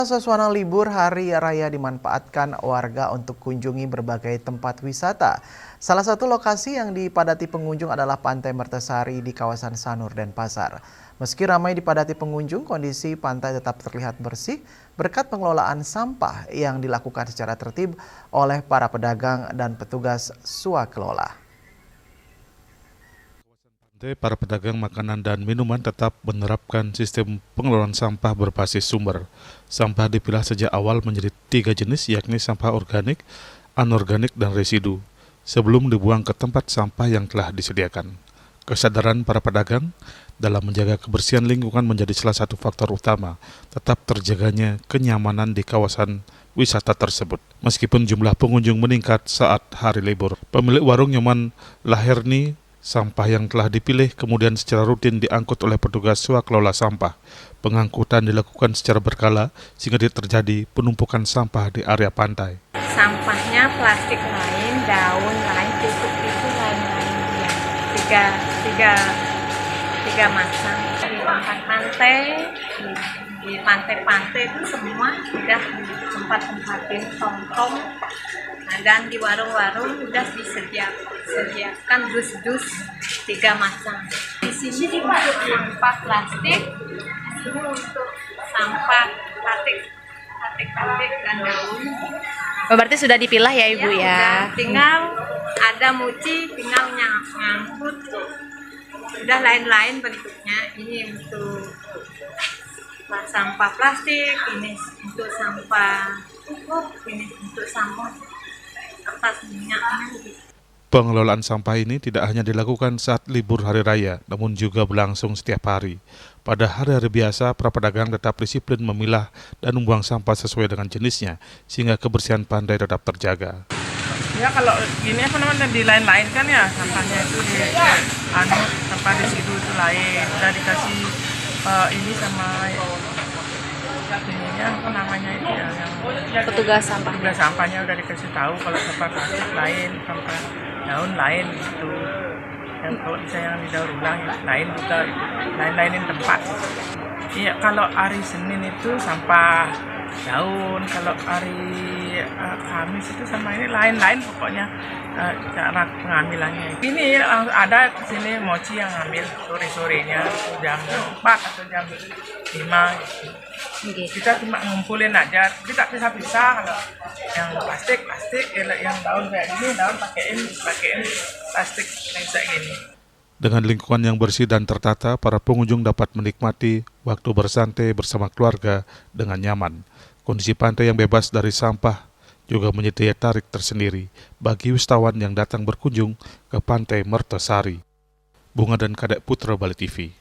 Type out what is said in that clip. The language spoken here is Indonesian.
Suasana libur hari raya dimanfaatkan warga untuk kunjungi berbagai tempat wisata. Salah satu lokasi yang dipadati pengunjung adalah Pantai Mertasari di kawasan Sanur, Denpasar. Meski ramai dipadati pengunjung, kondisi pantai tetap terlihat bersih berkat pengelolaan sampah yang dilakukan secara tertib oleh para pedagang dan petugas swakelola. Para pedagang makanan dan minuman tetap menerapkan sistem pengelolaan sampah berbasis sumber. Sampah dipilah sejak awal menjadi 3 jenis, yakni sampah organik, anorganik, dan residu, sebelum dibuang ke tempat sampah yang telah disediakan. Kesadaran para pedagang dalam menjaga kebersihan lingkungan menjadi salah satu faktor utama tetap terjaganya kenyamanan di kawasan wisata tersebut. Meskipun jumlah pengunjung meningkat saat hari libur, pemilik warung Nyoman Laherni, sampah yang telah dipilih kemudian secara rutin diangkut oleh petugas swakelola sampah. Pengangkutan dilakukan secara berkala sehingga tidak terjadi penumpukan sampah di area pantai. Sampahnya plastik lain, daun lain, tutup itu lain-lain ya. Tiga macam. Di tempat pantai, di pantai-pantai itu semua sudah tempat-tempatin tong-tong. Nah, dan di warung-warung sudah disediakan dus-dus 3 macam. Di sini untuk sampah plastik, ini untuk sampah batik dan daun. Berarti sudah dipilah ya Ibu ya? Tinggal ada muci, tinggal ngangkut. Sudah lain-lain bentuknya. Ini untuk sampah plastik, ini untuk sampah pupuk, ini untuk sampah kertas minyaknya. Pengelolaan sampah ini tidak hanya dilakukan saat libur hari raya, namun juga berlangsung setiap hari. Pada hari-hari biasa, para pedagang tetap disiplin memilah dan membuang sampah sesuai dengan jenisnya, sehingga kebersihan pantai tetap terjaga. Ya kalau ini di lain-lain kan ya, sampahnya itu di sampah di situ itu lain. Udah dikasih ini sama ininya itu ya, yang Petugas sampah. Petugas sampahnya udah dikasih tahu kalau sampah plastik lain, sampah daun lain gitu. Yang kalau misalnya yang didaur ulang lain juga lain-lainin tempat. Iya, kalau hari Senin itu sampah daun, kalau hari Kamis itu sama ini lain-lain pokoknya cara pengambilannya. Ini ada di sini mochi yang ngambil sore-sorenya jam 4 atau jam 5. Kita cuma ngumpulin aja, kita bisa kalau yang plastik, yang daun kayak gini, daun pakein plastik yang kayak gini. Dengan lingkungan yang bersih dan tertata, para pengunjung dapat menikmati waktu bersantai bersama keluarga dengan nyaman. Kondisi pantai yang bebas dari sampah juga menjadi daya tarik tersendiri bagi wisatawan yang datang berkunjung ke Pantai Mertasari. Bunga dan Kadek Putra, Bali TV.